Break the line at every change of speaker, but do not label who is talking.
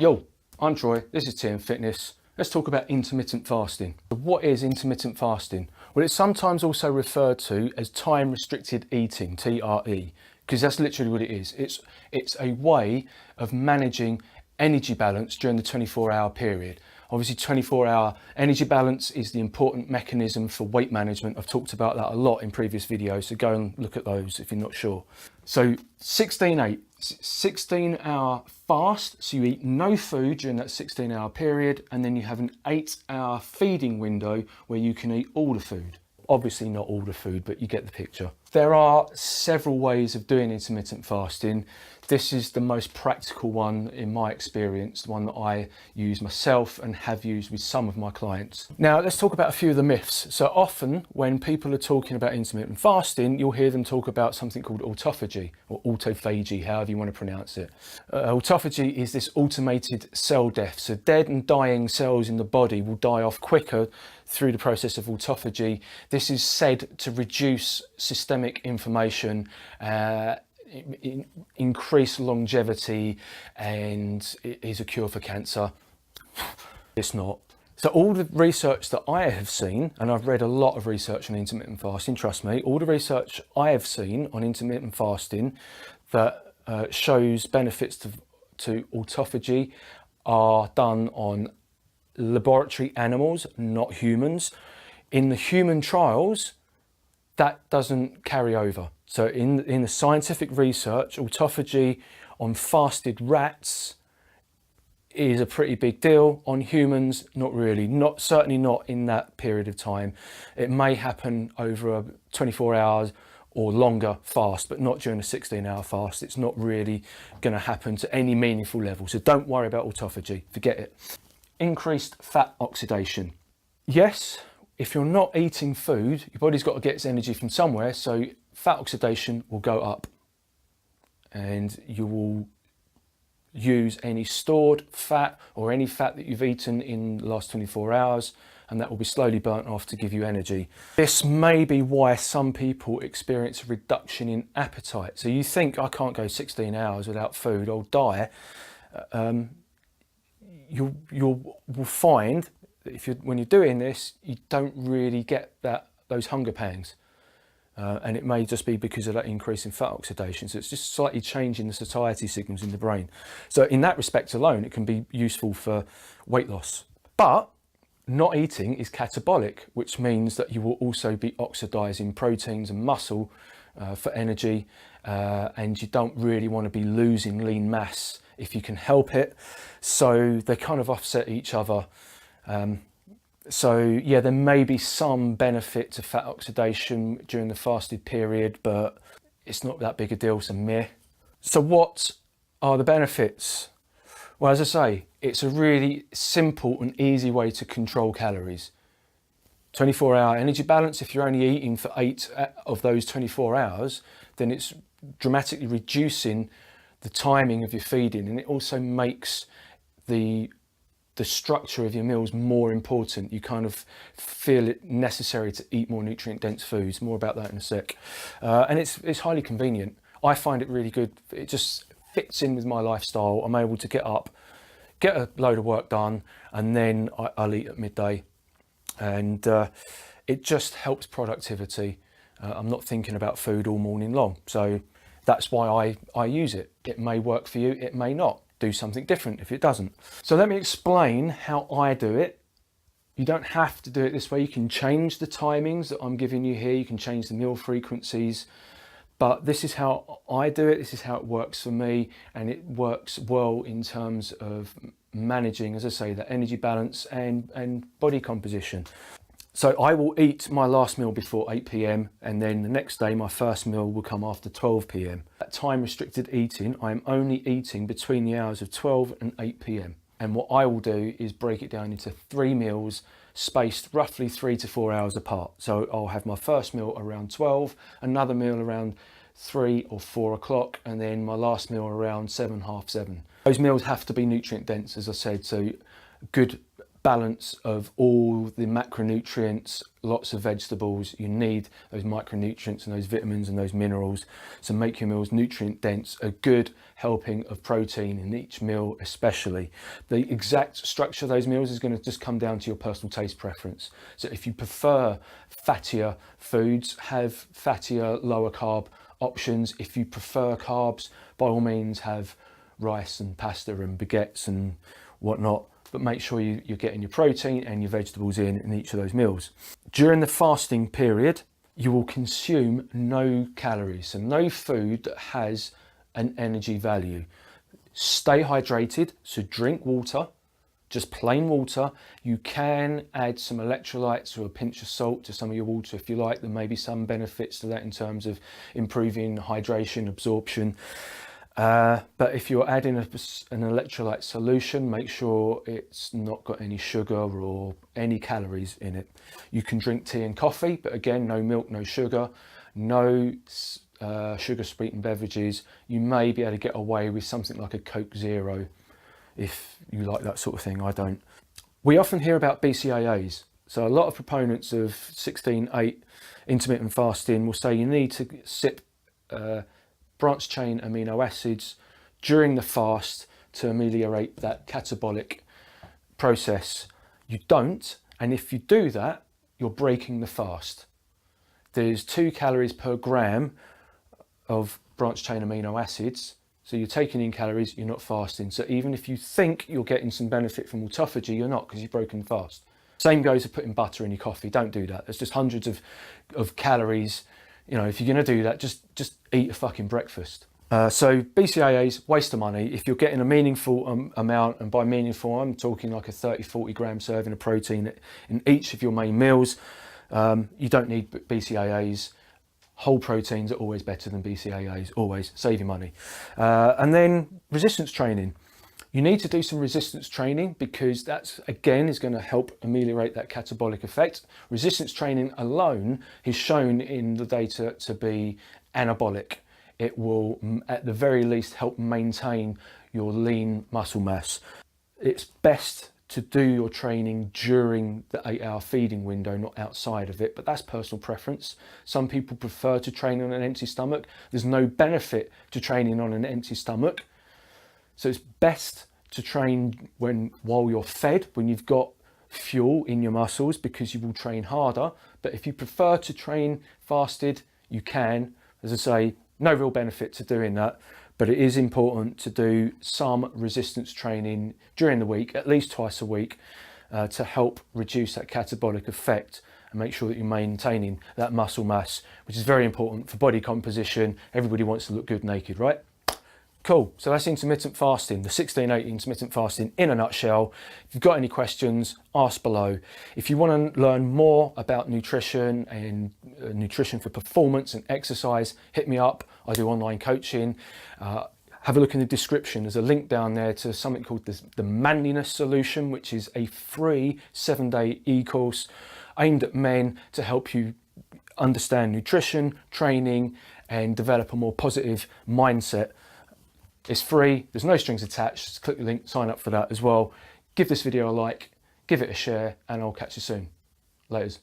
Yo, I'm Troy, this is TM Fitness. Let's talk about intermittent fasting. What is intermittent fasting? Well, it's sometimes also referred to as time restricted eating, TRE, because that's literally what it is. It's a way of managing energy balance during the 24-hour period. Obviously, 24-hour energy balance is the important mechanism for weight management. I've talked about that a lot in previous videos, so go and look at those if you're not sure. So 16-hour fast, so you eat no food during that 16-hour period, and then you have an 8-hour feeding window where you can eat all the food. Obviously not all the food, but you get the picture. There are several ways of doing intermittent fasting. This is the most practical one in my experience, the one that I use myself and have used with some of my clients. Now, let's talk about a few of the myths. So often when people are talking about intermittent fasting, you'll hear them talk about something called autophagy or autophagy, however you want to pronounce it. Autophagy is this automated cell death. So dead and dying cells in the body will die off quicker through the process of autophagy. This is said to reduce systemic inflammation, increase longevity, and it is a cure for cancer. It's not. So all the research that I have seen, and I've read a lot of research on intermittent fasting, trust me, all the research I have seen on intermittent fasting that shows benefits to autophagy are done on laboratory animals, not humans. In the human trials, that doesn't carry over. So in the scientific research, autophagy on fasted rats is a pretty big deal. On humans, not really. Certainly not in that period of time. It may happen over a 24 hours or longer fast, but not during a 16-hour fast. It's not really going to happen to any meaningful level. So don't worry about autophagy. Forget it. Increased fat oxidation. Yes, if you're not eating food, your body's got to get its energy from somewhere, so fat oxidation will go up and you will use any stored fat or any fat that you've eaten in the last 24 hours, and that will be slowly burnt off to give you energy. This may be why some people experience a reduction in appetite. So you think, I can't go 16 hours without food, I'll die. You will find that when you're doing this, you don't really get those hunger pangs. And it may just be because of that increase in fat oxidation. So it's just slightly changing the satiety signals in the brain. So in that respect alone, it can be useful for weight loss. But not eating is catabolic, which means that you will also be oxidizing proteins and muscle for energy. And you don't really want to be losing lean mass if you can help it. So they kind of offset each other. So yeah, there may be some benefit to fat oxidation during the fasted period, but it's not that big a deal, so meh. So what are the benefits? Well, as I say, it's a really simple and easy way to control calories. 24-hour energy balance, if you're only eating for 8 of those 24 hours, then it's dramatically reducing the timing of your feeding, and it also makes the structure of your meals more important. You kind of feel it necessary to eat more nutrient dense foods. More about that in a sec. And it's highly convenient. I find it really good. It just fits in with my lifestyle. I'm able to get up, get a load of work done, and then I'll eat at midday. And it just helps productivity. I'm not thinking about food all morning long. So that's why I use it. It may work for you, it may not. Do something different if it doesn't. So let me explain how I do it. You don't have to do it this way. You can change the timings that I'm giving you here. You can change the meal frequencies, but this is how I do it. This is how it works for me, and it works well in terms of managing, as I say, the energy balance and body composition. So I will eat my last meal before 8 p.m. and then the next day my first meal will come after 12 p.m. At time restricted eating, I'm only eating between the hours of 12 and 8 p.m. And what I will do is break it down into 3 meals spaced roughly 3 to 4 hours apart. So I'll have my first meal around 12, another meal around 3 or 4 o'clock, and then my last meal around 7, half 7. Those meals have to be nutrient dense, as I said, so good balance of all the macronutrients, lots of vegetables. You need those micronutrients and those vitamins and those minerals to make your meals nutrient dense, a good helping of protein in each meal especially. The exact structure of those meals is going to just come down to your personal taste preference. So if you prefer fattier foods, have fattier, lower carb options. If you prefer carbs, by all means have rice and pasta and baguettes and whatnot, but make sure you're getting your protein and your vegetables in each of those meals. During the fasting period, you will consume no calories, so no food that has an energy value. Stay hydrated, so drink water, just plain water. You can add some electrolytes or a pinch of salt to some of your water if you like. There may be some benefits to that in terms of improving hydration, absorption. But if you're adding an electrolyte solution, make sure it's not got any sugar or any calories in it. You can drink tea and coffee, but again, no milk, no sugar, no sugar sweetened beverages. You may be able to get away with something like a Coke Zero if you like that sort of thing. I don't. We often hear about BCAAs. So a lot of proponents of 16-8 intermittent fasting will say you need to sip branched chain amino acids during the fast to ameliorate that catabolic process. You don't, and if you do that, you're breaking the fast. There's 2 calories per gram of branched chain amino acids, so you're taking in calories, you're not fasting. So even if you think you're getting some benefit from autophagy, you're not, because you've broken the fast. Same goes for putting butter in your coffee. Don't do that. There's just hundreds of calories. You know, if you're going to do that, just eat a fucking breakfast. So BCAAs, waste of money. If you're getting a meaningful amount, and by meaningful, I'm talking like a 30-40 gram serving of protein in each of your main meals, you don't need BCAAs. Whole proteins are always better than BCAAs, always. Save your money. And then resistance training. You need to do some resistance training because that's, again, is going to help ameliorate that catabolic effect. Resistance training alone is shown in the data to be anabolic. It will, at the very least, help maintain your lean muscle mass. It's best to do your training during the 8-hour feeding window, not outside of it, but that's personal preference. Some people prefer to train on an empty stomach. There's no benefit to training on an empty stomach. So it's best to train while you're fed, when you've got fuel in your muscles, because you will train harder. But if you prefer to train fasted, you can. As I say, no real benefit to doing that, but it is important to do some resistance training during the week, at least twice a week, to help reduce that catabolic effect and make sure that you're maintaining that muscle mass, which is very important for body composition. Everybody wants to look good naked, right? Cool, so that's intermittent fasting, the 16-8 intermittent fasting in a nutshell. If you've got any questions, ask below. If you want to learn more about nutrition and nutrition for performance and exercise, hit me up. I do online coaching. Have a look in the description. There's a link down there to something called the Manliness Solution, which is a free 7-day e-course aimed at men to help you understand nutrition, training, and develop a more positive mindset. It's free, there's no strings attached. Just click the link, sign up for that as well. Give this video a like, give it a share, and I'll catch you soon. Laters.